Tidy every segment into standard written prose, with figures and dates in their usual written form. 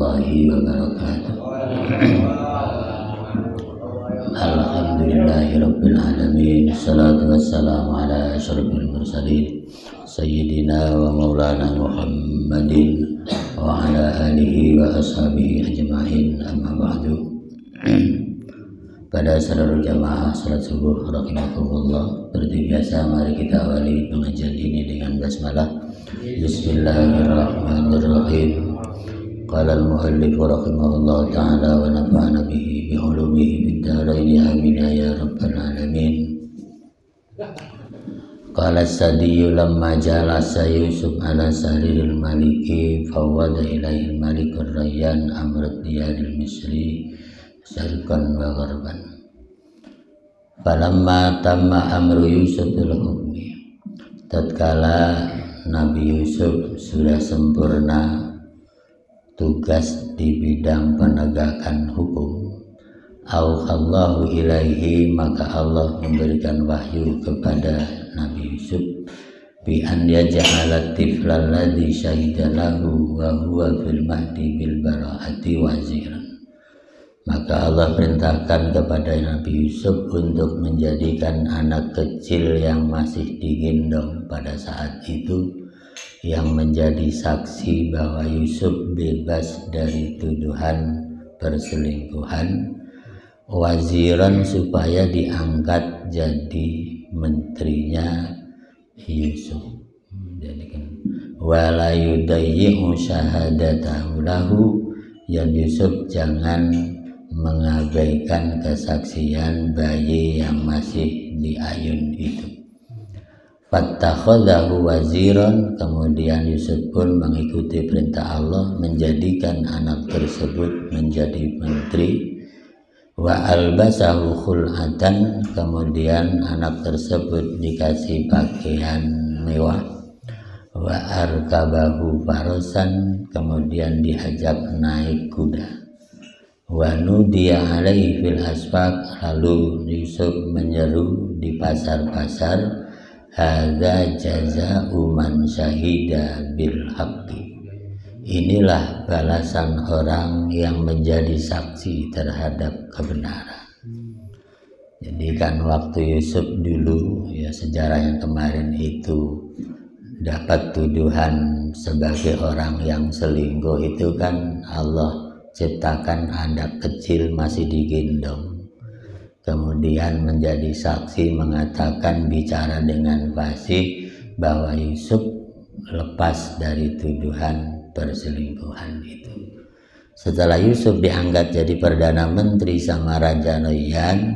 warahmatullahi wabarakatuh. Alhamdulillahirabbil alamin. Wassalatu wassalamu ala asyrofil mursalin sayyidina wa maulana Muhammadin wa ala alihi wa ashabihi ajma'in. Amma ba'du. Pada seluruh jamaah salat subuh rahimakumullah, seperti biasa mari kita awali pengajian ini dengan basmalah. Bismillahirrahmanirrahim. Qala al-muallif rahimahullah ta'ala wa nafa'ana bihi bi ulumihi fid dharain amin ya rabbal alamin. Qala as-Sadiyu lamma jalasa Yusuf ala sariril maliki fawwada ilaihi al-malik ar-rayyan amrat diyaril misri syarqan wa gharban. Falamma tamma amru Yusuf bil hukmi, tatkala Nabi Yusuf sudah sempurna tugas di bidang penegakan hukum, auhallahu ilaihi, maka Allah memberikan wahyu kepada Nabi Yusuf bi an yaj'ala tiflal ladzi syahida lahu wa huwa fil mahdi bil bara'ati waziran. Maka Allah perintahkan kepada Nabi Yusuf untuk menjadikan anak kecil yang masih digendong pada saat itu, yang menjadi saksi bahwa Yusuf bebas dari tuduhan perselingkuhan, waziran, supaya diangkat jadi menterinya Yusuf. Wala yudayyi'u syahadatahu lahu, yang Yusuf jangan mengabaikan kesaksian bayi yang masih di ayun itu. Fattakhadhahu waziran, kemudian Yusuf pun mengikuti perintah Allah menjadikan anak tersebut menjadi menteri. Wa albasahu khul'atan, kemudian anak tersebut dikasih pakaian mewah. Wa arkabahu farasan, kemudian diajak naik kuda. Wa nudiya alaihi fil asfaq, lalu Yusuf menyeru di pasar-pasar, hadza jazaa'u man syahida bil haqqi, inilah balasan orang yang menjadi saksi terhadap kebenaran. Jadi kan waktu Yusuf dulu, ya sejarah yang kemarin itu, dapat tuduhan sebagai orang yang selingkuh itu kan Allah ciptakan anak kecil masih digendong, kemudian menjadi saksi mengatakan, bicara dengan fasih bahwa Yusuf lepas dari tuduhan perselingkuhan itu. Setelah Yusuf diangkat jadi Perdana Menteri sama Raja Rayyan,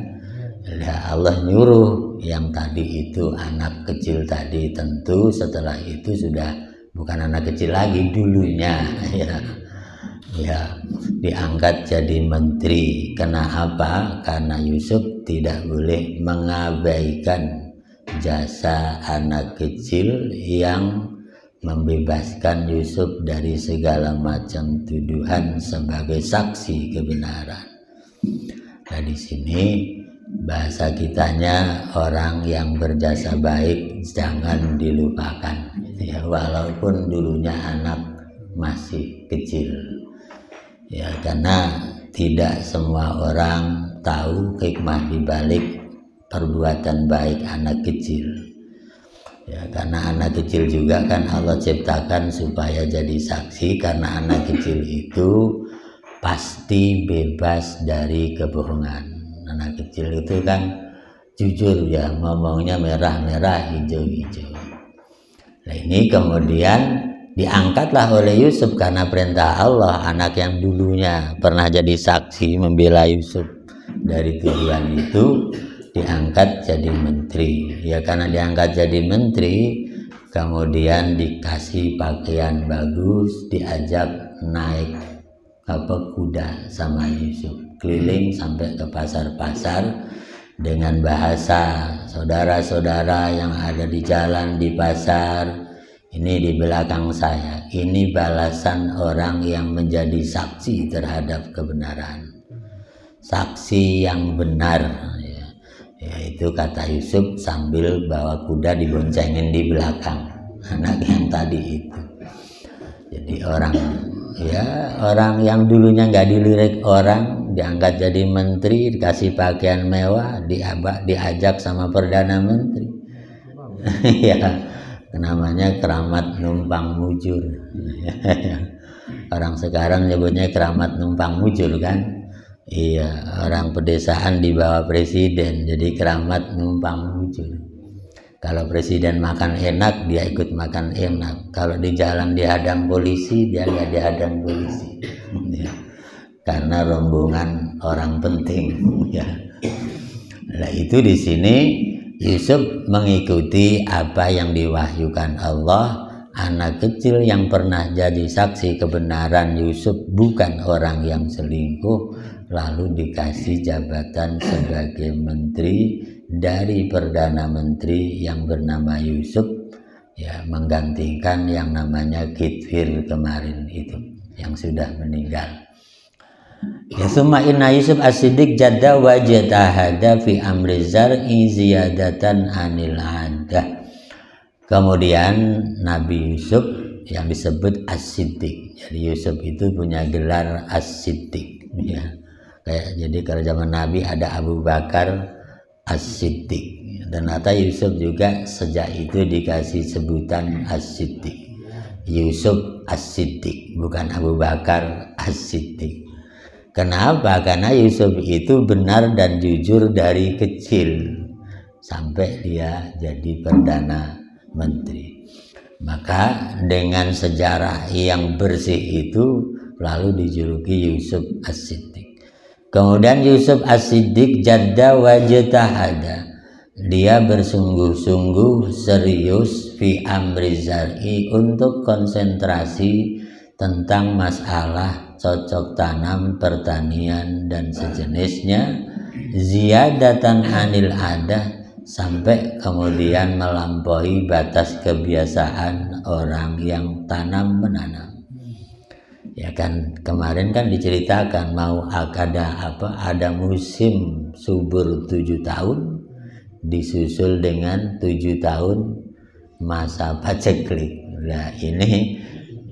Allah nyuruh yang tadi itu anak kecil tadi, tentu setelah itu sudah bukan anak kecil lagi dulunya, ya diangkat jadi menteri. Kenapa? Karena Yusuf tidak boleh mengabaikan jasa anak kecil yang membebaskan Yusuf dari segala macam tuduhan sebagai saksi kebenaran. Nah, di sini bahasa kitanya, orang yang berjasa baik jangan dilupakan, ya, walaupun dulunya anak masih kecil. Ya, karena tidak semua orang tahu hikmah dibalik perbuatan baik anak kecil. Ya, karena anak kecil juga kan Allah ciptakan supaya jadi saksi, karena anak kecil itu pasti bebas dari kebohongan. Anak kecil itu kan jujur, ya, ngomongnya merah-merah, hijau-hijau. Nah, ini kemudian diangkatlah oleh Yusuf karena perintah Allah, anak yang dulunya pernah jadi saksi membela Yusuf dari tuduhan itu diangkat jadi menteri. Ya, karena diangkat jadi menteri, kemudian dikasih pakaian bagus, diajak naik kuda sama Yusuf, keliling sampai ke pasar-pasar dengan bahasa, saudara-saudara yang ada di jalan di pasar, ini di belakang saya, ini balasan orang yang menjadi saksi terhadap kebenaran, saksi yang benar, ya itu kata Yusuf sambil bawa kuda diboncengin di belakang anak yang tadi itu. Jadi orang Ya, orang yang dulunya nggak dilirik orang diangkat jadi menteri, dikasih pakaian mewah, diajak sama perdana menteri. Ya, namanya keramat numpang mujur. Orang sekarang nyebutnya keramat numpang mujur kan. Iya, orang pedesaan di bawah presiden, jadi keramat numpang mujur. Kalau presiden makan enak, dia ikut makan enak. Kalau di jalan dihadang polisi, dia nggak dihadang polisi. Ya. Karena rombongan orang penting. Ya. Nah, itu di sini Yusuf mengikuti apa yang diwahyukan Allah. Anak kecil yang pernah jadi saksi kebenaran Yusuf bukan orang yang selingkuh, lalu dikasih jabatan sebagai menteri dari perdana menteri yang bernama Yusuf, ya, menggantikan yang namanya Kitfir kemarin itu yang sudah meninggal. Ya, summa inna Yusuf as-Siddiq jadda wa jatahada fi amri zar'i ziyadatan anil adah. Kemudian Nabi Yusuf yang disebut as-Siddiq. Jadi Yusuf itu punya gelar as-Siddiq, ya. Jadi kalau zaman Nabi ada Abu Bakar as-Siddiq, dan ternyata Yusuf juga sejak itu dikasih sebutan as-Siddiq. Yusuf as-Siddiq, bukan Abu Bakar as-Siddiq. Kenapa? Karena Yusuf itu benar dan jujur dari kecil sampai dia jadi perdana menteri. Maka dengan sejarah yang bersih itu lalu dijuluki Yusuf as-Siddiq. Kemudian Yusuf as-Siddiq jadda wa jatahada. Dia bersungguh-sungguh serius fi amri zar'i untuk konsentrasi tentang masalah cocok tanam, pertanian dan sejenisnya, ziyadatan anil adah, sampai kemudian melampaui batas kebiasaan orang yang tanam menanam. Ya kan, kemarin kan diceritakan mau ada musim subur 7 tahun disusul dengan 7 tahun masa paceklik. Nah, ini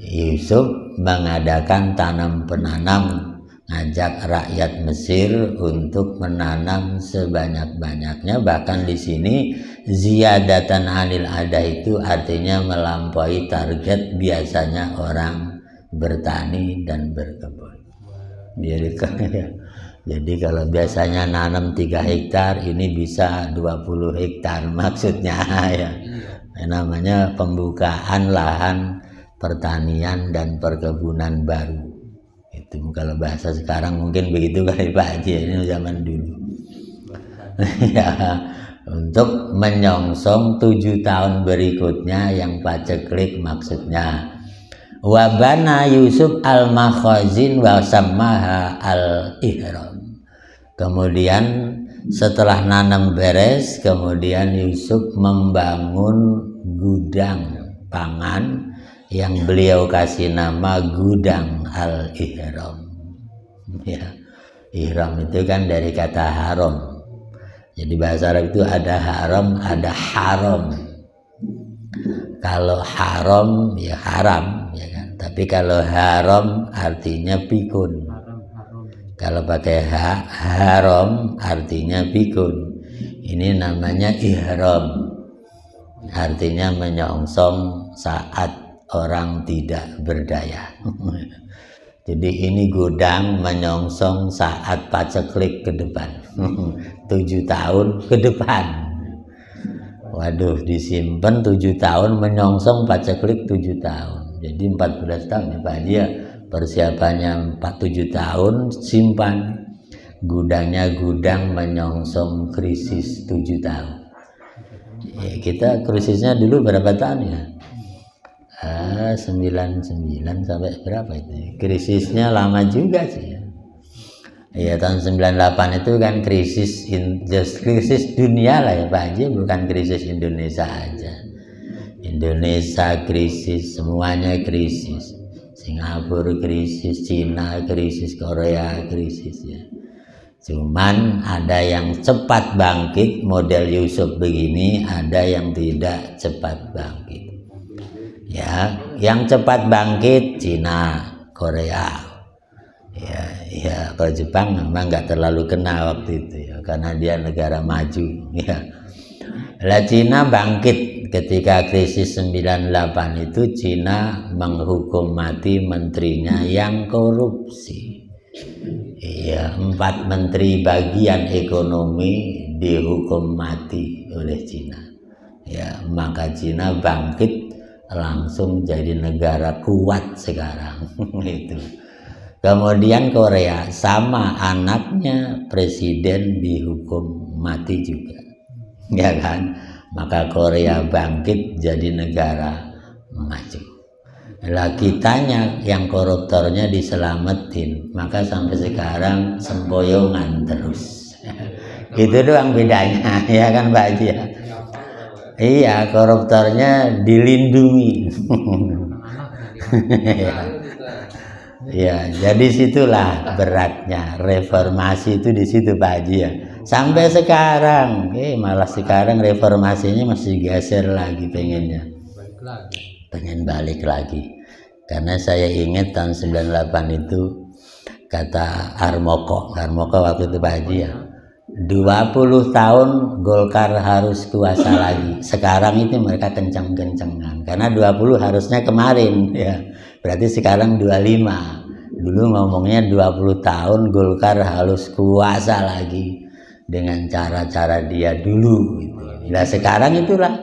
Yusuf mengadakan tanam penanam, ngajak rakyat Mesir untuk menanam sebanyak-banyaknya. Bahkan di sini ziyadatan anil ada itu artinya melampaui target biasanya orang bertani dan berkebun. Jadi kalau biasanya nanam 3 hektar, ini bisa 20 hektar maksudnya, ya. Namanya pembukaan lahan pertanian dan perkebunan baru. Itu kalau bahasa sekarang mungkin begitu kali Pak Haji, ini zaman dulu. Ya, untuk menyongsong 7 tahun berikutnya yang paceklik maksudnya. Wabana Yusuf al-makhazin wa sammaha al-ihram. Kemudian setelah nanam beres, kemudian Yusuf membangun gudang pangan yang beliau kasih nama gudang al-ihram. Ya, ihram itu kan dari kata haram. Jadi bahasa Arab itu ada haram, ada haram. Kalau haram ya haram, ya kan. Tapi kalau haram artinya pikun. Kalau pakai haram artinya pikun. Ini namanya ihram. Artinya menyongsong saat orang tidak berdaya. Jadi ini gudang menyongsong saat paceklik ke depan. 7 tahun ke depan. Waduh, disimpan 7 tahun menyongsong paceklik 7 tahun. Jadi 14 tahun ya Pak Haji, ya. Persiapannya 7 tahun, simpan. Gudangnya gudang menyongsong krisis 7 tahun. Ya, kita krisisnya dulu berapa tahun ya? 99 sampai berapa itu? Krisisnya lama juga sih ya. Ya, tahun 98 itu kan krisis dunia lah ya Pak Haji, bukan krisis Indonesia aja. Indonesia krisis, semuanya krisis. Singapura krisis, Cina krisis, Korea krisis ya. Cuman ada yang cepat bangkit model Yusuf begini, ada yang tidak cepat bangkit. Ya, yang cepat bangkit Cina, Korea. Ya kalau Jepang memang nggak terlalu kena waktu itu ya, karena dia negara maju ya. Lah Cina bangkit ketika krisis 98 itu. Cina menghukum mati menterinya yang korupsi. Iya, 4 menteri bagian ekonomi dihukum mati oleh Cina. Ya, maka Cina bangkit langsung jadi negara kuat sekarang itu. Kemudian Korea sama, anaknya presiden dihukum mati juga, ya kan? Maka Korea bangkit jadi negara maju. Lah kitanya yang koruptornya diselamatin, maka sampai sekarang sempoyongan terus. Itu doang bedanya, ya kan Pak Haji ya? Iya, koruptornya dilindungi. Ya, jadi situlah beratnya reformasi itu di situ Pak Haji ya. Sampai sekarang, malah sekarang reformasinya masih geser lagi pengennya. Pengen balik lagi. Karena saya ingat tahun 98 itu kata Harmoko waktu itu Pak Haji ya. 20 tahun Golkar harus kuasa lagi. Sekarang itu mereka kencang-kencangan. Karena 20 harusnya kemarin ya. Berarti sekarang 25. Dulu ngomongnya 20 tahun Golkar harus kuasa lagi dengan cara-cara dia dulu gitu. Nah sekarang itulah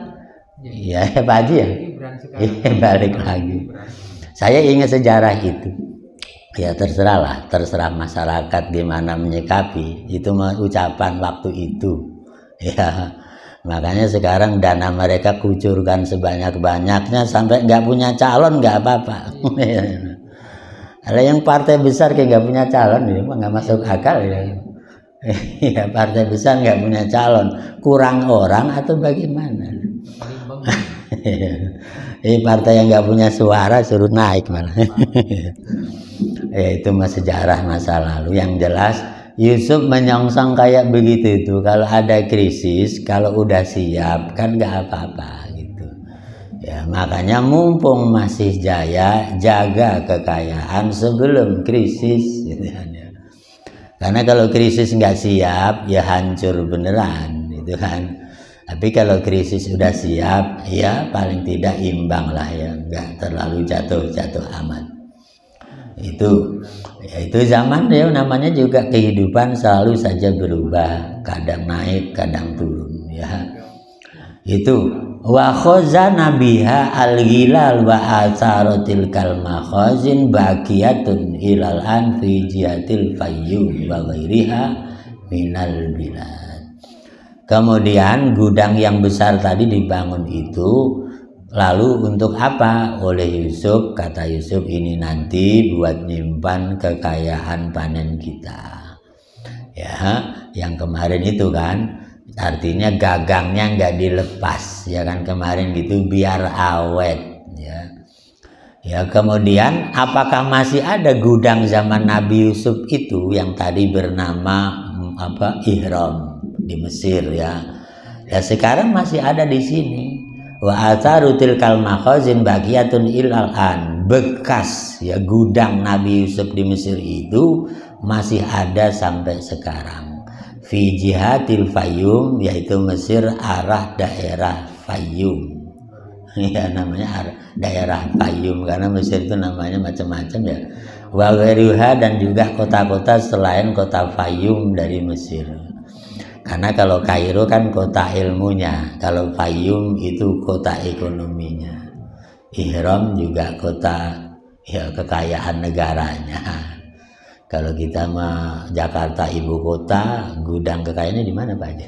ya Pak Haji ya. Balik lagi. Saya ingat sejarah itu. Ya terserah masyarakat gimana menyikapi itu ucapan waktu itu ya. Makanya sekarang dana mereka kucurkan sebanyak-banyaknya sampai nggak punya calon nggak apa-apa. Ada yang partai besar kayak nggak punya calon, ini mah nggak masuk akal ya. Ya partai besar nggak punya calon, kurang orang atau bagaimana? Partai yang nggak punya suara suruh naik malah. Ya itu mah sejarah masa lalu. Yang jelas Yusuf menyongsong kayak begitu itu. Kalau ada krisis, kalau udah siap kan nggak apa-apa gitu. Ya makanya mumpung masih jaya, jaga kekayaan sebelum krisis. Gitu kan, ya. Karena kalau krisis nggak siap, ya hancur beneran, gitu kan. Tapi kalau krisis sudah siap, ya paling tidak imbang lah ya, nggak terlalu jatuh amat. Itu zaman ya, namanya juga kehidupan selalu saja berubah, kadang naik, kadang turun ya. Itu wa khazana biha al-ghilal wa asaratil kalmakhazin baqiyatun ilal an fi jihatil fayyum wa ghairiha minal bilad. Kemudian gudang yang besar tadi dibangun itu, lalu untuk apa? Oleh Yusuf, kata Yusuf, ini nanti buat nyimpan kekayaan panen kita. Ya, yang kemarin itu kan, artinya gagangnya nggak dilepas, ya kan kemarin gitu, biar awet. Ya, kemudian apakah masih ada gudang zaman Nabi Yusuf itu yang tadi bernama Ihram? Di Mesir ya. Ya sekarang masih ada di sini. Wa atharutil kalmakhazin baqiyatun ilal an. Bekas ya gudang Nabi Yusuf di Mesir itu masih ada sampai sekarang. Fi jihatil Fayyum, yaitu Mesir arah daerah Fayyum. Ya namanya daerah Fayyum karena Mesir itu namanya macam-macam ya. Wa ghairuha, dan juga kota-kota selain kota Fayyum dari Mesir. Karena kalau Kairo kan kota ilmunya, kalau Fayyum itu kota ekonominya. Ihram juga kota ya kekayaan negaranya. Kalau kita mah Jakarta ibu kota, gudang kekayaannya di mana Pak Haji?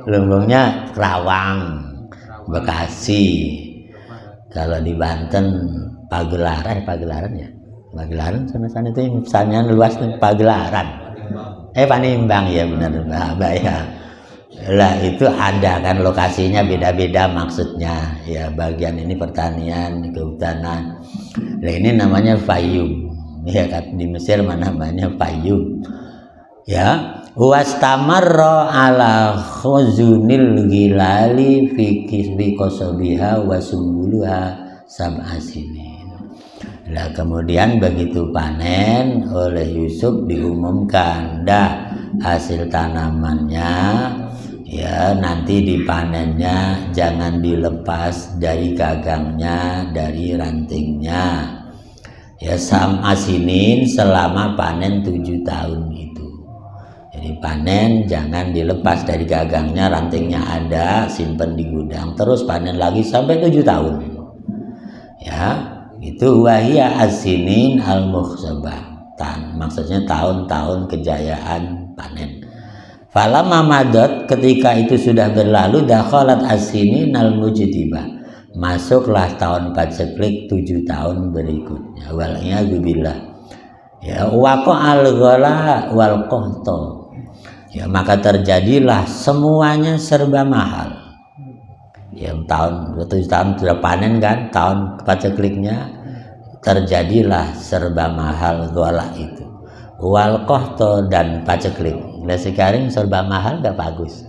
Lumbungnya Kerawang, Bekasi. Kalau di Banten Pagelaran ya. Pagelaran sana-sana itu misalnya luas Pagelaran. Panimbang ya benar Mbak ya. Lah itu ada kan lokasinya beda-beda maksudnya ya, bagian ini pertanian, kehutanan. Nah ini namanya Fayyum ya kan, di Mesir namanya Fayyum ya. Wastamarra ala khuzunil gilali fi kisbi qasabiha wa sumbuluha sab'asinin. Nah, kemudian begitu panen oleh Yusuf diumumkan, dah hasil tanamannya ya nanti dipanennya jangan dilepas dari gagangnya, dari rantingnya. Ya sama sinin selama panen 7 tahun itu. Jadi panen jangan dilepas dari gagangnya, rantingnya ada, simpen di gudang, terus panen lagi sampai 7 tahun. Ya. Itu wahia as-sinin al-mukhsabah, maksudnya tahun-tahun kejayaan panen. Falamma madat, ketika itu sudah berlalu, dakhalat as-sinin al-mujtibah, masuklah tahun paceklik 7 tahun berikutnya. Wal'iyadzubillah. Ya waqa'al ghala wal qahta. Ya maka terjadilah semuanya serba mahal. Ya tahun 7 tahun sudah panen kan, tahun pacekliknya terjadilah serba mahal ghala itu, wal qahta dan paceklik. Nah sekarang serba mahal gak bagus.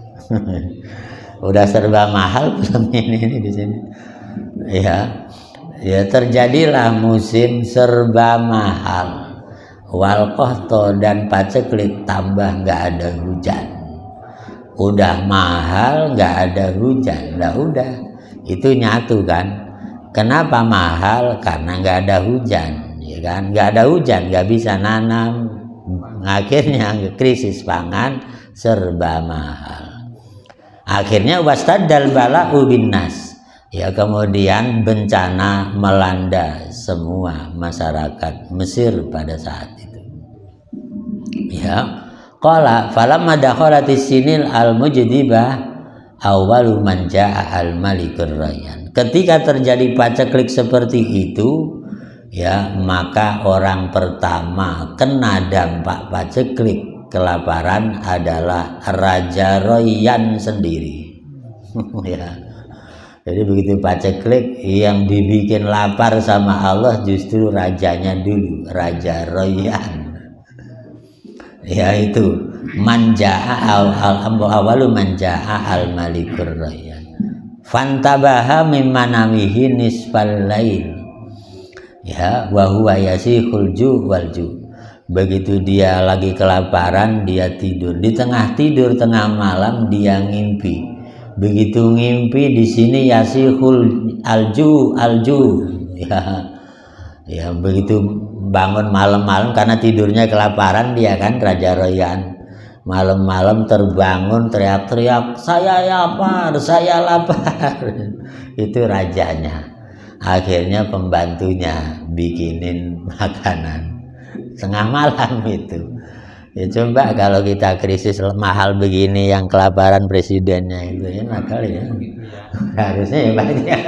Udah serba mahal belum ini di sini. Ya terjadilah musim serba mahal, wal qahta dan paceklik, tambah nggak ada hujan. Udah mahal nggak ada hujan, lah udah itu nyatu kan. Kenapa mahal? Karena nggak ada hujan, ya kan? Nggak ada hujan nggak bisa nanam, akhirnya krisis pangan, serba mahal. Akhirnya wastaddal bala'u binnas, ya kemudian bencana melanda semua masyarakat Mesir pada saat itu. Ya. Qala falamma dakhalatis sinil al-mujdibah awwalu man jaa al-malikur rayyan. Ketika terjadi paceklik seperti itu, ya maka orang pertama kena dampak paceklik kelaparan adalah Raja Rayyan sendiri. Ya. Jadi begitu paceklik yang dibikin lapar sama Allah justru rajanya dulu, Raja Rayyan. Ya itu manjaa awalu manjaa al malikur rayyan fantabaha mimmanamihi nisfal lail, ya wa huwa yasihul ju wal ju. Begitu dia lagi kelaparan, dia tidur di tengah malam dia ngimpi. Begitu ngimpi di sini yasihul alju ya begitu bangun malam-malam karena tidurnya kelaparan dia kan, Raja Rayyan malam-malam terbangun teriak-teriak saya lapar itu rajanya. Akhirnya pembantunya bikinin makanan tengah malam itu. Ya coba kalau kita krisis mahal begini yang kelaparan presidennya itu ya nakal ya. Harusnya ya banyak.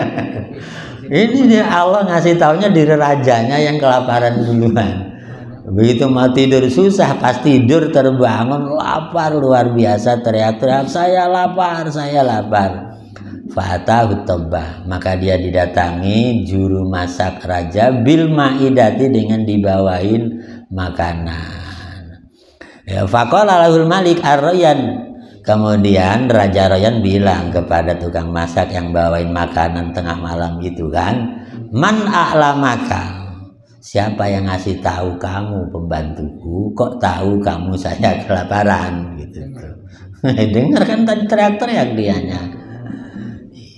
Ini dia Allah ngasih taunya diri rajanya yang kelaparan duluan. Begitu mau tidur susah, pas tidur terbangun lapar luar biasa, teriak-teriak saya lapar. Fatahu tabbah, maka dia didatangi juru masak raja bil maidati dengan dibawain makanan. Ya faqala lahul malik ar-rayyan. Kemudian Raja Rayyan bilang kepada tukang masak yang bawain makanan tengah malam itu kan, man a'lamaka, siapa yang ngasih tahu kamu pembantuku, kok tahu kamu saya kelaparan gitu. Dengar kan tadi teriak-teriak dianya.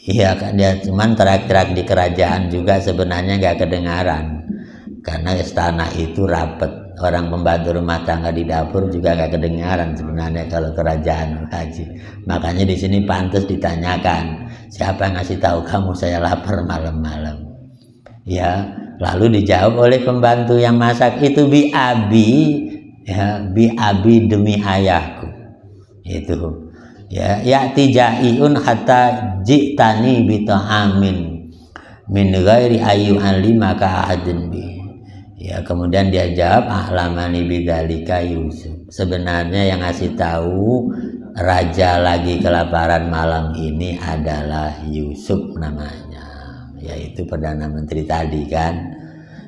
Iya kan dia cuman teriak-teriak di kerajaan juga sebenarnya nggak kedengaran karena istana itu rapet. Orang pembantu rumah tangga di dapur juga gak kedengaran sebenarnya kalau kerajaan haji. Makanya di sini pantas ditanyakan, siapa yang ngasih tahu kamu saya lapar malam-malam? Ya, lalu dijawab oleh pembantu yang masak itu bi abi demi ayahku. Itu. Ya, ya'ti ja'iun hatta ji'tani bi ta'amin min ghairi ayu alimaka ahadun bi. Ya, kemudian dia jawab ahlamani bidzalika Yusuf. Sebenarnya yang ngasih tahu raja lagi kelaparan malam ini adalah Yusuf namanya. Yaitu Perdana Menteri tadi kan.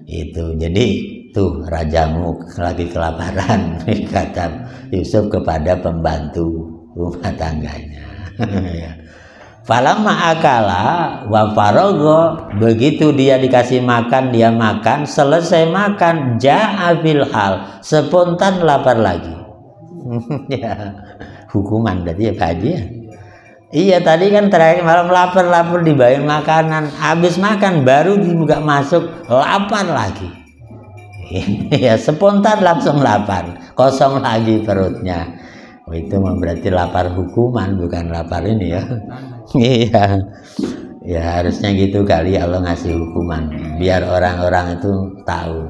Itu. Jadi tuh rajamu lagi kelaparan, kata Yusuf kepada pembantu rumah tangganya. Falamma akala wa farogo, begitu dia dikasih makan, dia makan, selesai makan, ja'a bil hal, spontan lapar lagi. Ya, hukuman berarti ya Pak Haji ya. Iya, tadi kan terakhir malam lapar dibawain makanan, habis makan baru dibuka masuk lapar lagi. Ya, spontan langsung lapar, kosong lagi perutnya. Oh, itu berarti lapar hukuman, bukan lapar ini ya. Iya, ya harusnya gitu kali Allah ngasih hukuman biar orang-orang itu tahu.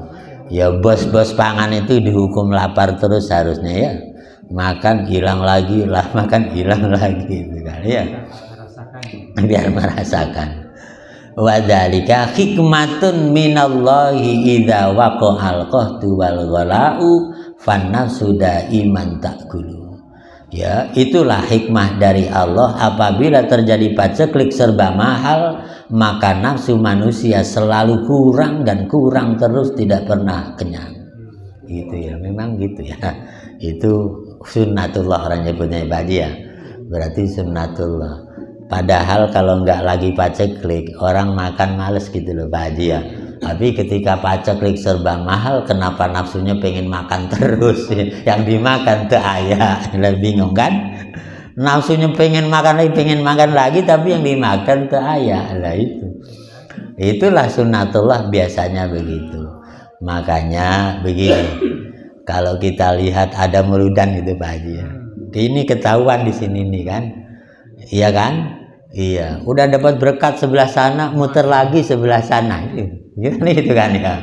Ya bos-bos pangan itu dihukum lapar terus harusnya ya. Makan hilang lagi lah, makan hilang lagi itu kali ya. Biar merasakan. Wa dzalika hikmatun minallahi idza waqa'al qahtu wal ghala'u fan nafsu daiman ta'kulu. Ya, itulah hikmah dari Allah, apabila terjadi paceklik serba mahal, maka nafsu manusia selalu kurang dan kurang terus, tidak pernah kenyang. Gitu ya, memang gitu ya. Itu sunnatullah orang nyebutnya Pak Haji ya. Berarti sunnatullah. Padahal kalau nggak lagi paceklik, orang makan males gitu loh Pak Haji ya. Tapi ketika paceklik serba mahal, kenapa nafsunya pengen makan terus? Yang dimakan tuh ayah, bingung kan? Nafsunya pengen makan lagi, tapi yang dimakan tuh ayah lah itu. Itulah sunnatullah biasanya begitu. Makanya begini, kalau kita lihat ada meludan gitu Pak Haji, ini ketahuan di sini nih kan, iya kan? Iya, udah dapat berkat sebelah sana, muter lagi sebelah sana, gitu kan ya.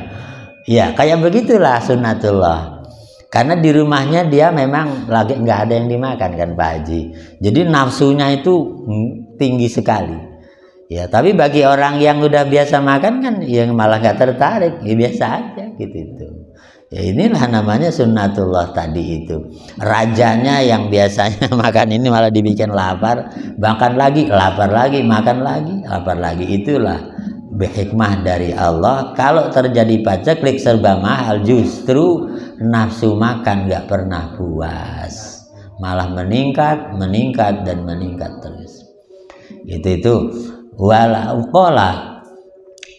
Iya, kayak begitulah sunnatullah. Karena di rumahnya dia memang lagi nggak ada yang dimakan kan Pak Haji. Jadi nafsunya itu tinggi sekali. Ya, tapi bagi orang yang udah biasa makan kan, yang malah nggak tertarik, ya biasa aja gitu itu. Ya inilah namanya sunnatullah tadi itu. Rajanya yang biasanya makan ini malah dibikin lapar, makan lagi, lapar lagi, makan lagi, lapar lagi. Itulah hikmah dari Allah. Kalau terjadi paceklik serba mahal, justru nafsu makan nggak pernah puas, malah meningkat dan meningkat terus. Itu walau qala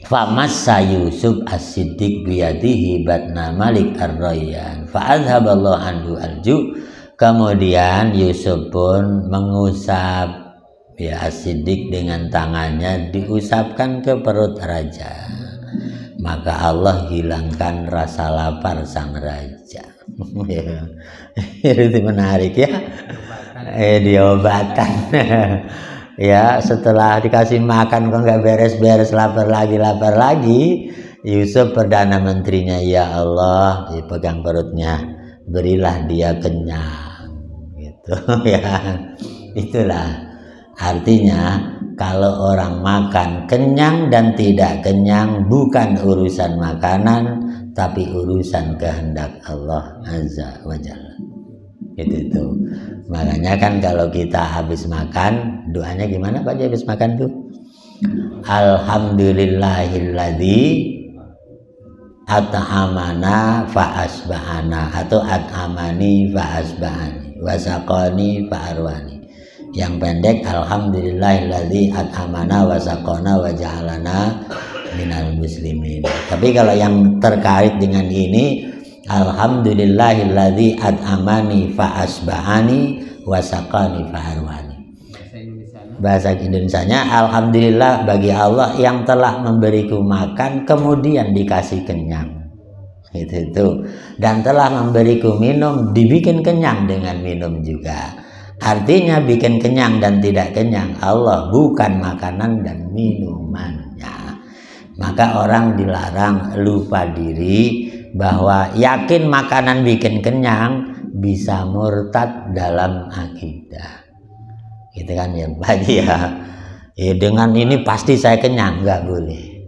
famassa Yusuf as-Siddiq biyadihi batna Malik ar-Rayyan fa'adhaballahu anhu alju. Kemudian Yusuf pun mengusap ya as-Siddiq dengan tangannya, diusapkan ke perut raja, maka Allah hilangkan rasa lapar sang raja. Itu menarik ya. Diobatkan. Ya, setelah dikasih makan kok nggak beres-beres, lapar lagi. Yusuf perdana menterinya, ya Allah, dipegang perutnya, berilah dia kenyang, gitu ya. Itulah artinya, kalau orang makan kenyang dan tidak kenyang bukan urusan makanan, tapi urusan kehendak Allah Azza wa Jalla. Itu. Makanya kan kalau kita habis makan, doanya gimana Pak Haji habis makan tuh? Alhamdulillahilladzi at'amana fa asbahana, atau at'amani fa asbahani wa saqani fa arwani. Yang pendek alhamdulillahilladzi at'amana wa saqana wa ja'alana minal muslimin. Tapi kalau yang terkait dengan ini, alhamdulillahilladzi at'amani fa asbahani wa saqani fa arwani. Bahasa Indonesianya, alhamdulillah bagi Allah yang telah memberiku makan kemudian dikasih kenyang. Itu. Dan telah memberiku minum, dibikin kenyang dengan minum juga. Artinya bikin kenyang dan tidak kenyang Allah, bukan makanan dan minumannya. Maka orang dilarang lupa diri bahwa yakin makanan bikin kenyang bisa murtad dalam akidah. Gitu kan ya Pak Haji ya. Dengan ini pasti saya kenyang, nggak boleh.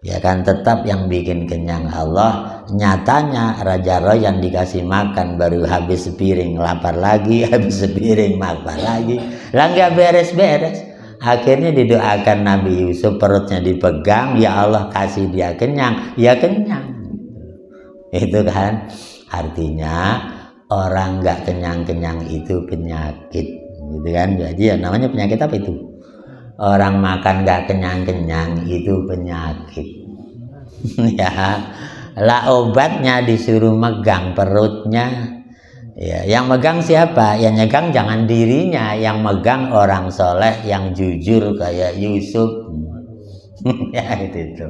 Ya kan, tetap yang bikin kenyang Allah. Nyatanya Raja Rayyan dikasih makan baru habis sepiring, lapar lagi, habis sepiring, lapar lagi. Lah nggak beres-beres. Akhirnya didoakan Nabi Yusuf, perutnya dipegang, ya Allah kasih dia kenyang, ya kenyang. Itu kan artinya orang nggak kenyang-kenyang itu penyakit, gitu kan. Jadi ya namanya penyakit apa itu? orang makan nggak kenyang-kenyang itu penyakit. Ya, lah obatnya disuruh megang perutnya. Ya, yang megang siapa? Yang megang jangan dirinya, yang megang orang soleh yang jujur kayak Yusuf. Ya itu.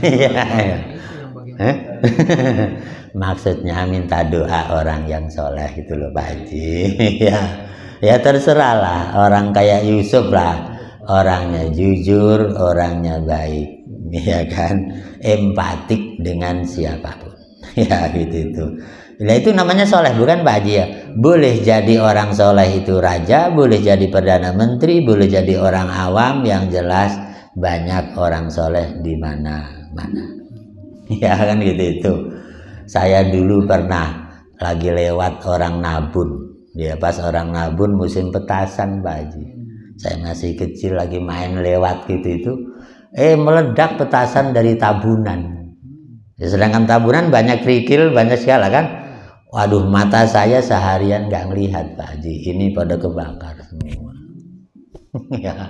Ya. Maksudnya minta doa orang yang soleh itu loh Pak Haji. Ya terserah lah, orang kayak Yusuf lah, orangnya jujur, orangnya baik, ya kan, empatik dengan siapapun. Ya gitu. Nah itu namanya soleh, bukan Pak Haji ya. Boleh jadi orang soleh itu raja, boleh jadi perdana menteri, boleh jadi orang awam, yang jelas banyak orang soleh di mana-mana. Ya kan gitu itu. Saya dulu pernah lagi lewat orang nabun. Ya pas orang nabun musim petasan Pak Haji. Saya masih kecil lagi main lewat gitu itu. Meledak petasan dari tabunan. Ya, sedangkan tabunan banyak kerikil, banyak segala kan. Waduh, mata saya seharian nggak ngelihat Pak Haji. Ini pada kebakar semua. Ya,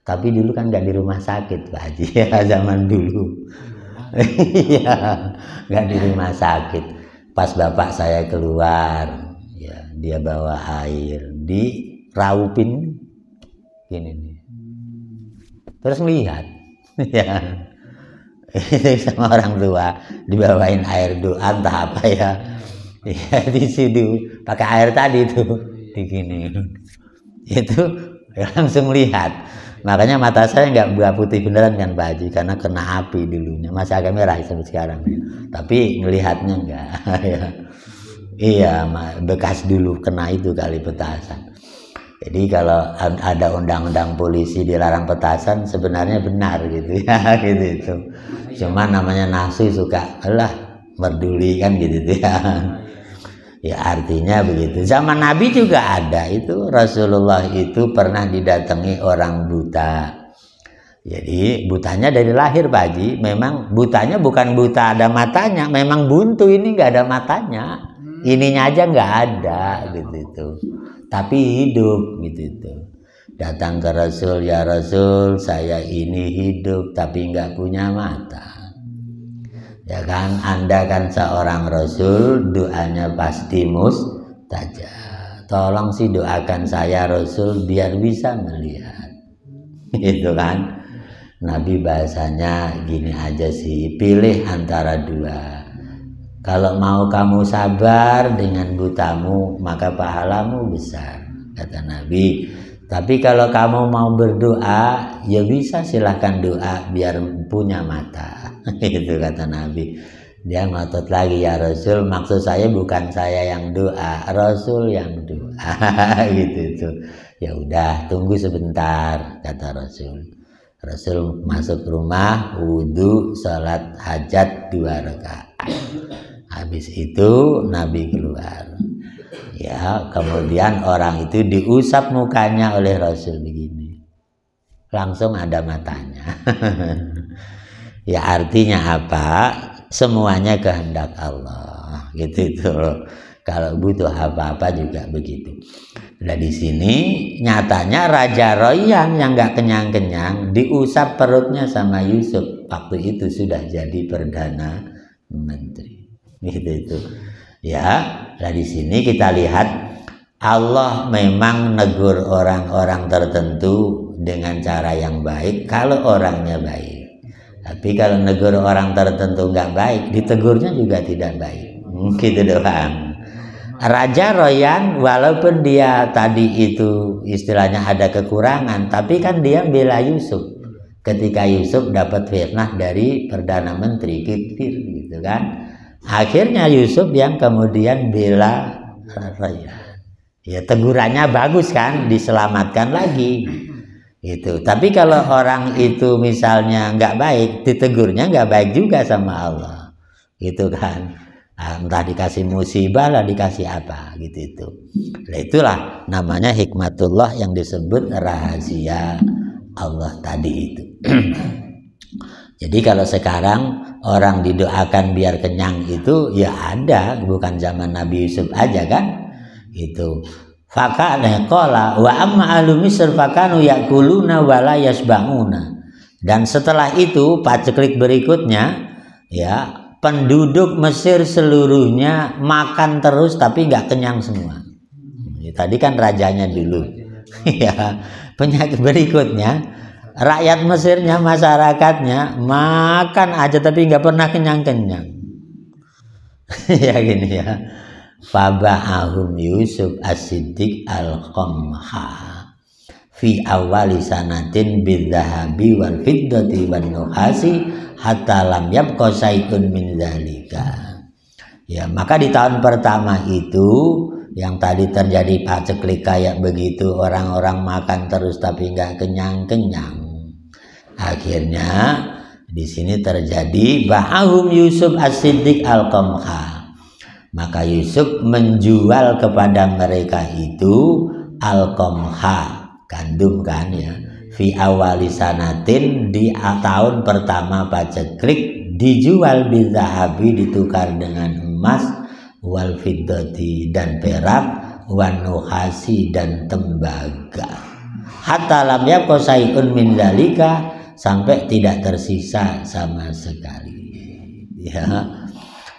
tapi dulu kan nggak di rumah sakit Pak Haji ya, zaman dulu. Iya, nggak di rumah sakit. Pas bapak saya keluar, ya dia bawa air, diraupin gini nih. Terus melihat, ya sama orang tua dibawain air doa entah apa ya. Ya di situ pakai air tadi tuh, begini. Itu langsung lihat. Makanya mata saya nggak putih beneran kan Pak Haji, karena kena api dulunya, masih agak merah sampai sekarang ya. Tapi ngelihatnya enggak. Ya. Iya, bekas dulu kena itu kali petasan. Jadi kalau ada undang-undang polisi dilarang petasan sebenarnya benar gitu ya, gitu itu. Cuma namanya nafsu suka merduli kan gitu ya. Ya artinya begitu. Zaman Nabi juga ada itu, Rasulullah itu pernah didatangi orang buta. Jadi butanya dari lahir Pak Haji. Memang butanya bukan buta ada matanya, memang buntu ini nggak ada matanya. Ininya aja nggak ada gitu. Tapi hidup gitu. Datang ke Rasul, ya Rasul, saya ini hidup tapi nggak punya mata. Ya kan, Anda kan seorang Rasul, doanya pasti mustajab. Tolong sih doakan saya Rasul biar bisa melihat. Gitu kan. Nabi bahasanya gini aja sih, pilih antara dua. Kalau mau kamu sabar dengan butamu, maka pahalamu besar, kata Nabi. Tapi kalau kamu mau berdoa, ya bisa silahkan doa biar punya mata. Itu kata Nabi. Dia ngotot lagi, ya Rasul, maksud saya bukan saya yang doa, Rasul yang doa. Gitu. Ya udah, tunggu sebentar, kata Rasul. Rasul masuk rumah, wudhu, sholat hajat 2 rakaat. Habis itu Nabi keluar. Ya, kemudian orang itu diusap mukanya oleh Rasul begini. Langsung ada matanya. Ya artinya apa? Semuanya kehendak Allah. Gitu itu loh. Kalau butuh apa-apa juga begitu. Nah di sini nyatanya Raja Royan yang nggak kenyang-kenyang diusap perutnya sama Yusuf. Waktu itu sudah jadi perdana menteri. Gitu itu. Ya, nah di sini kita lihat Allah memang negur orang-orang tertentu dengan cara yang baik kalau orangnya baik. Tapi kalau negur orang tertentu nggak baik, ditegurnya juga tidak baik. Gitu doang. Raja Royan walaupun dia tadi itu istilahnya ada kekurangan, tapi kan dia bela Yusuf. Ketika Yusuf dapat fitnah dari perdana menteri Kifir gitu kan. Akhirnya Yusuf yang kemudian bela Royan. Ya tegurannya bagus kan, diselamatkan lagi. Gitu. Tapi kalau orang itu misalnya nggak baik, ditegurnya nggak baik juga sama Allah. Gitu kan. Entah dikasih musibah lah, dikasih apa gitu itu. Nah, itulah namanya hikmatullah yang disebut rahasia Allah tadi itu. Jadi kalau sekarang orang didoakan biar kenyang itu ya ada, bukan zaman Nabi Yusuf aja kan. Itu Fakana qala wa amma ahlu Misr fakanu yakuluna wa la yasba'una. Dan setelah itu paceklik berikutnya ya, penduduk Mesir seluruhnya makan terus tapi nggak kenyang semua. Tadi kan rajanya dulu. Ya, penyakit berikutnya rakyat Mesirnya, masyarakatnya makan aja tapi nggak pernah kenyang-kenyang. Ya gini ya. Faba'ahum Yusuf as-Siddiq al-Qamha fi awali sanatin bidzahabi wal fiddati wan nuhasi hatta lam yabqa syai'un min dzalika. Ya, maka di tahun pertama itu yang tadi terjadi paceklik kayak begitu, orang-orang makan terus tapi nggak kenyang-kenyang. Akhirnya di sini terjadi ba'ahum Yusuf as-Siddiq al-Qamha. Maka Yusuf menjual kepada mereka itu al-qamha, gandum kan ya, fi awali sanatin, di tahun pertama paceklik, dijual bizahabi, ditukar dengan emas, wal fiddati dan perak, wan nuhasi dan tembaga, hatta lam yabqa syai'un min dzalika, sampai tidak tersisa sama sekali ya.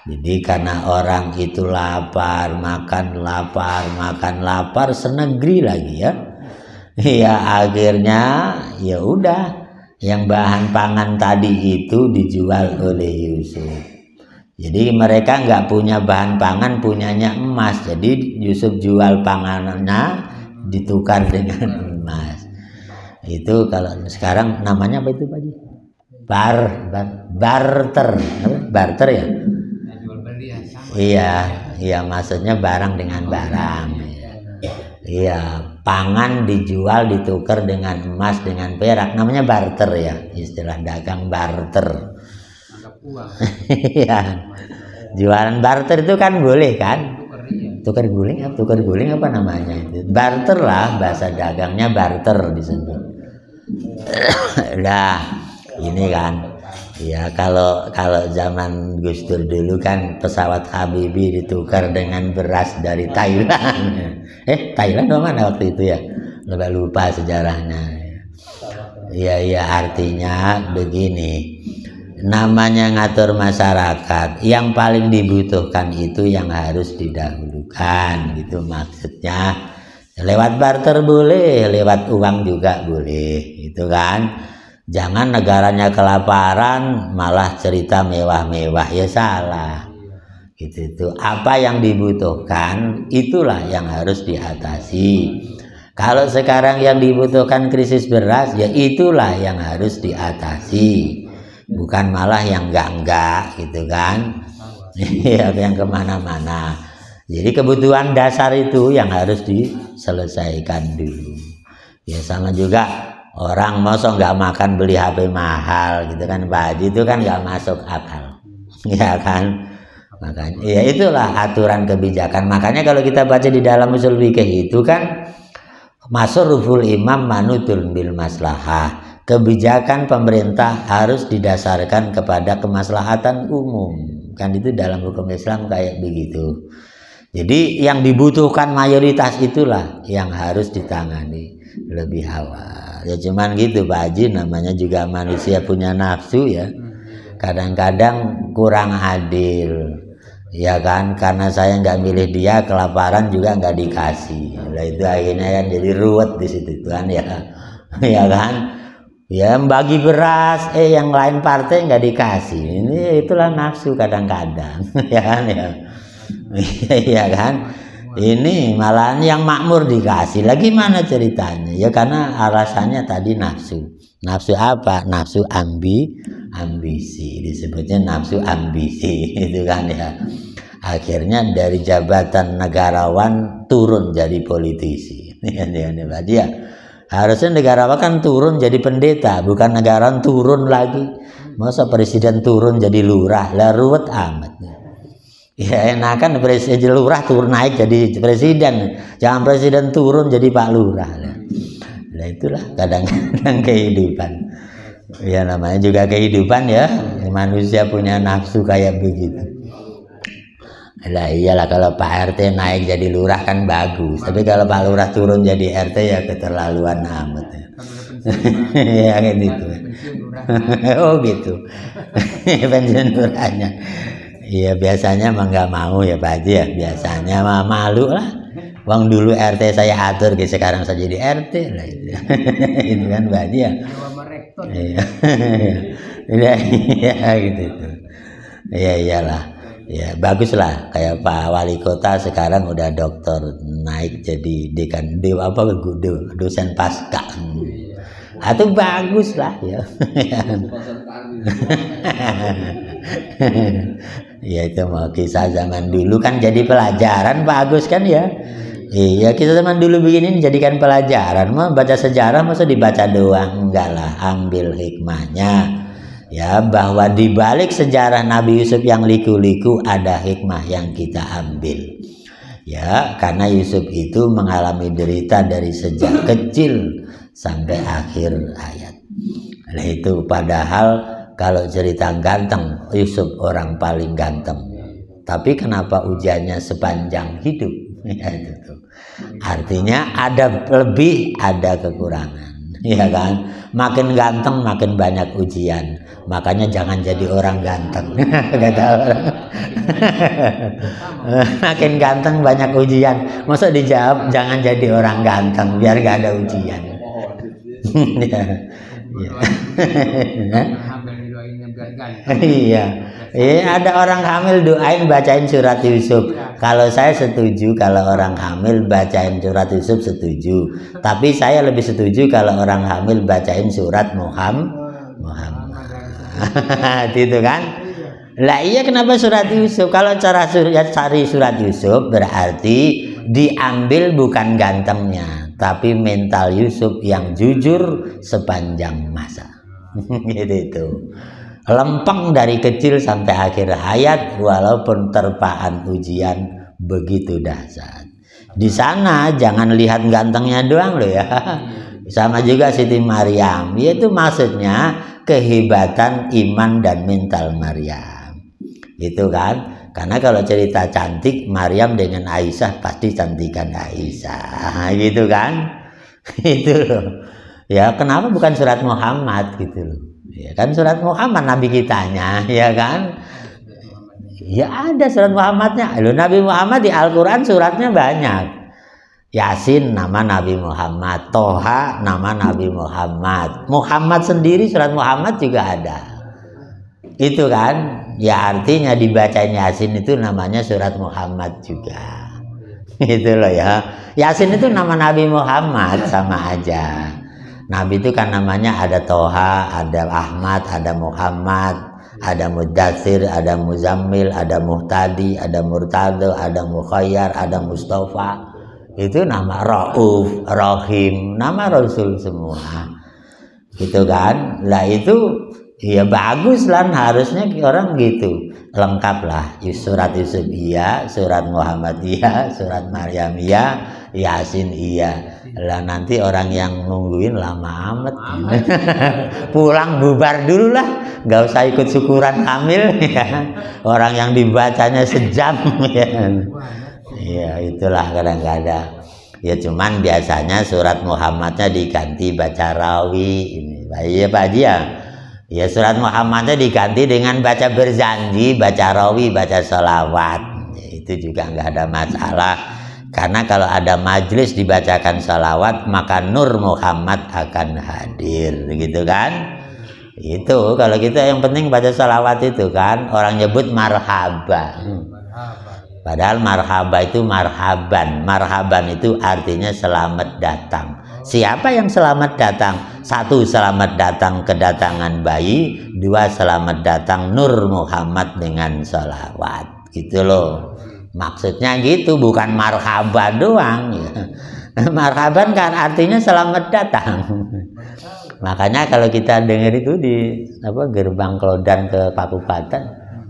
Jadi karena orang itu lapar, makan lapar senegeri lagi ya. Ya akhirnya ya udah, yang bahan pangan tadi itu dijual oleh Yusuf. Jadi mereka nggak punya bahan pangan, punyanya emas. Jadi Yusuf jual panganannya ditukar dengan emas. Itu kalau sekarang namanya apa itu Pak Ji? Barter. Barter ya? Iya, maksudnya barang dengan barang. Iya, pangan dijual ditukar dengan emas dengan perak, namanya barter ya, istilah dagang barter. Iya, jualan barter itu kan boleh kan? Tukar guling apa namanya itu? Barter lah, bahasa dagangnya barter disebut. Nah, ini kan. Ya kalau zaman Gus Dur dulu kan pesawat Habibie ditukar dengan beras dari Thailand. Thailand mana waktu itu ya? Lupa sejarahnya. Iya artinya begini. Namanya ngatur masyarakat, yang paling dibutuhkan itu yang harus didahulukan, gitu maksudnya. Lewat barter boleh, lewat uang juga boleh, gitu kan. Jangan negaranya kelaparan malah cerita mewah-mewah, ya salah. Gitu. Apa yang dibutuhkan itulah yang harus diatasi. Kalau sekarang yang dibutuhkan krisis beras, ya itulah yang harus diatasi. Bukan malah yang enggak gitu kan. Yang kemana-mana. Jadi kebutuhan dasar itu yang harus diselesaikan dulu. Ya sama juga orang mosok nggak makan beli HP mahal gitu kan Pak Haji, itu kan nggak masuk akal ya kan. Makanya ya itulah aturan kebijakan. Makanya kalau kita baca di dalam usul fikih itu kan masruful imam manutul bil maslahah, kebijakan pemerintah harus didasarkan kepada kemaslahatan umum kan, itu dalam hukum Islam kayak begitu. Jadi yang dibutuhkan mayoritas itulah yang harus ditangani lebih awal. Ya cuman gitu Pak Haji, namanya juga manusia punya nafsu ya. Kadang-kadang kurang adil. Ya kan, karena saya nggak milih dia, kelaparan juga nggak dikasih. Nah itu akhirnya kan jadi ruwet di situ kan ya. Ya kan? Ya bagi beras, yang lain partai nggak dikasih. Ini itulah nafsu kadang-kadang. Ya kan ya. Iya kan? Ini malahan yang makmur dikasih. Lagi mana ceritanya? Ya karena alasannya tadi nafsu. Nafsu apa? Nafsu ambisi. Disebutnya nafsu ambisi. Itu kan ya. Akhirnya dari jabatan negarawan turun jadi politisi. Dia harusnya negarawan kan turun jadi pendeta, bukan negarawan turun lagi. Masa presiden turun jadi lurah? Lah ruwet amat. Ya enakan presiden lurah turun naik jadi presiden, jangan presiden turun jadi Pak Lurah. Nah itulah kadang-kadang kehidupan. Ya namanya juga kehidupan ya, manusia punya nafsu kayak begitu. Lah iyalah kalau Pak RT naik jadi lurah kan bagus. Tapi kalau Pak Lurah turun jadi RT ya keterlaluan amat ya. Ya kayak gitu. Oh gitu. Pensiun lurahnya. Iya biasanya mah nggak mau ya Pak Haji ya. Biasanya mah malu lah. Wong dulu RT saya atur, sekarang saya jadi RT lah itu. Itu kan Pak Haji ya. Iya. Iya gitu itu. Iya iyalah. Ya baguslah kayak Pak Wali Kota sekarang udah dokter naik jadi dekan dosen pasca. Itu bagus lah ya. Ya itu mau kisah zaman dulu kan jadi pelajaran bagus kan ya. Iya kisah zaman dulu begini jadikan pelajaran. Mau baca sejarah masa dibaca doang, enggak lah, ambil hikmahnya. Ya bahwa di balik sejarah Nabi Yusuf yang liku-liku ada hikmah yang kita ambil. Ya karena Yusuf itu mengalami derita dari sejak kecil sampai akhir hayat. Nah itu padahal kalau cerita ganteng Yusuf orang paling ganteng. Tapi kenapa ujiannya sepanjang hidup? Ya itu tuh. Artinya ada lebih, ada kekurangan. Ya kan? Makin ganteng makin banyak ujian. Makanya jangan jadi orang ganteng. Kata orang. Makin ganteng banyak ujian. Masa dijawab jangan jadi orang ganteng biar gak ada ujian. Ya. Iya. Iya, ada orang hamil doain bacain surat Yusuf. Kalau saya setuju kalau orang hamil bacain surat Yusuf setuju. Tapi saya lebih setuju kalau orang hamil bacain surat Muhammad. Gitu kan? Lah iya kenapa surat Yusuf? Kalau cara cari surat Yusuf berarti diambil bukan gantengnya, tapi mental Yusuf yang jujur sepanjang masa. Gitu itu. Lempeng dari kecil sampai akhir hayat walaupun terpaan ujian begitu dahsyat. Di sana jangan lihat gantengnya doang loh ya. Sama juga Siti Maryam. Itu maksudnya kehebatan iman dan mental Maryam. Itu kan? Karena kalau cerita cantik Maryam dengan Aisyah pasti cantikan Aisyah. Gitu kan? Itu loh. Ya kenapa bukan surat Muhammad gitu loh. Ya kan surat Muhammad Nabi kitanya, ya kan? Ya ada surat Muhammadnya. Loh, Nabi Muhammad di Al-Quran suratnya banyak. Yasin nama Nabi Muhammad, Toha nama Nabi Muhammad. Muhammad sendiri surat Muhammad juga ada. Itu kan? Ya artinya dibacain Yasin itu namanya surat Muhammad juga. Itu loh ya. Yasin itu nama Nabi Muhammad sama aja. Nabi itu kan namanya ada Toha, ada Ahmad, ada Muhammad, ada Mudathir, ada Muzammil, ada Muhtadi, ada Murtado, ada Mukhayyar, ada Mustafa. Itu nama Rauf, Rahim, nama Rasul semua. Gitu kan? Lah itu ya bagus lah, harusnya orang gitu. Lengkap lah, surat Yusuf iya, surat Muhammad iya, surat Maryam iya, Yasin iya. Lah nanti orang yang nungguin lama amat. Pulang bubar dulu lah, nggak usah ikut syukuran hamil ya. Orang yang dibacanya sejam ya. Ya itulah kadang-kadang. Ya cuman biasanya surat Muhammadnya diganti baca rawi ini. Iya Pak Haji ya. Ya surat Muhammadnya diganti dengan baca berzanji, baca rawi, baca sholawat. Ya, itu juga nggak ada masalah. Karena kalau ada majelis dibacakan salawat maka nur Muhammad akan hadir, gitu kan? Itu kalau kita yang penting baca salawat itu kan, orang nyebut marhaba. Padahal marhaba itu marhaban. Marhaban itu artinya selamat datang. Siapa yang selamat datang? Satu, selamat datang kedatangan bayi. Dua, selamat datang nur Muhammad dengan salawat. Gitu loh. Maksudnya gitu, bukan marhaban doang ya. Marhaban kan artinya selamat datang. Makanya kalau kita dengar itu di gerbang Klodan ke Kabupaten,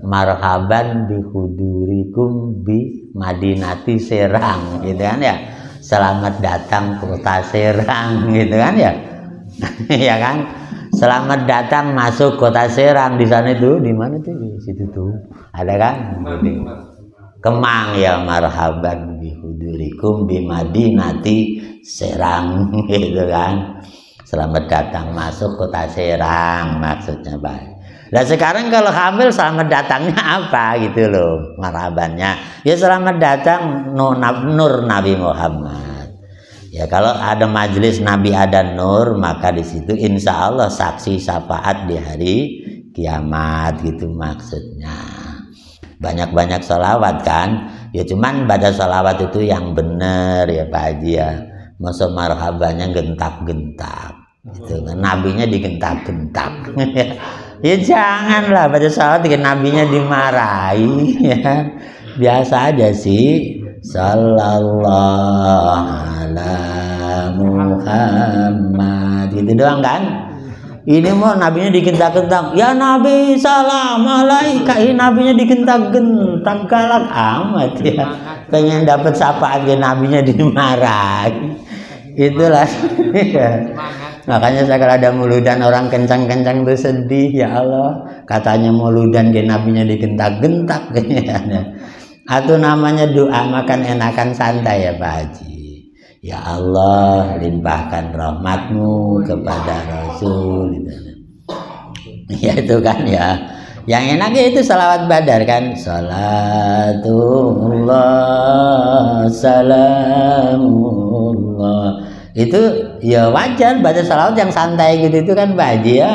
marhaban bihudurikum bi Madinati Serang, gitu kan ya. Selamat datang kota Serang, gitu kan ya. Ya kan? Selamat datang masuk kota Serang, di sana itu di mana tuh? Di situ tuh. Ada kan? Kemang ya marhaban bihudurikum bimadinati Serang gitu kan. Selamat datang masuk kota Serang maksudnya baik. Nah sekarang kalau hamil selamat datangnya apa gitu loh marhabannya. Ya selamat datang Nur Nabi Muhammad. Ya kalau ada majelis Nabi ada Nur maka di situ insya Allah saksi syafaat di hari kiamat gitu maksudnya. Banyak-banyak sholawat kan ya, cuman baca sholawat itu yang bener ya Pak Haji ya. Masa marhabannya gentak-gentak gitu kan, nabinya digentak-gentak. Ya janganlah baca sholawat dengan nabinya dimarahi ya. Biasa aja sih, sallallahu ala Muhammad gitu doang kan. Ini mau nabinya digentak-gentak, ya Nabi salam alaika, ini nabinya digentak-gentak, galak amat ya. Pengen dapat syafaat ke nabinya dimarahi. Itulah. Makanya saya kalau ada muludan orang kencang-kencang tuh sedih ya Allah. Katanya muludan ke nabinya digentak-gentak. Atau namanya doa makan enakan santai ya Pak Haji. Ya Allah limpahkan rahmatmu kepada Rasul ya itu kan ya. Yang enaknya itu salawat badar kan, salatullah salamullah. Itu ya wajar baca salawat yang santai gitu itu kan Pak Haji ya.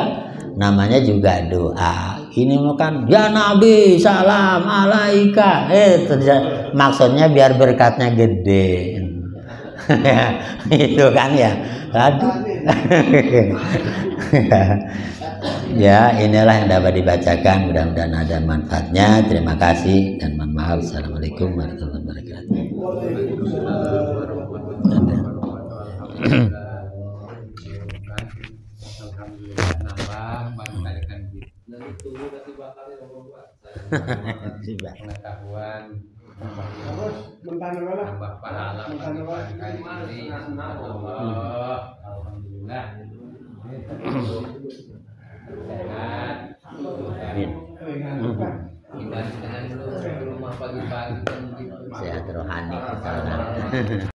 Namanya juga doa. Ini bukan ya Nabi salam alaika. Maksudnya biar berkatnya gede. Itu kan ya. Aduh. Ya inilah yang dapat dibacakan, mudah-mudahan ada manfaatnya. Terima kasih dan mohon maaf. Assalamualaikum warahmatullahi wabarakatuh. Pengetahuan tambah pahala kali ini. Alhamdulillah. Sehat. Sehat rohani.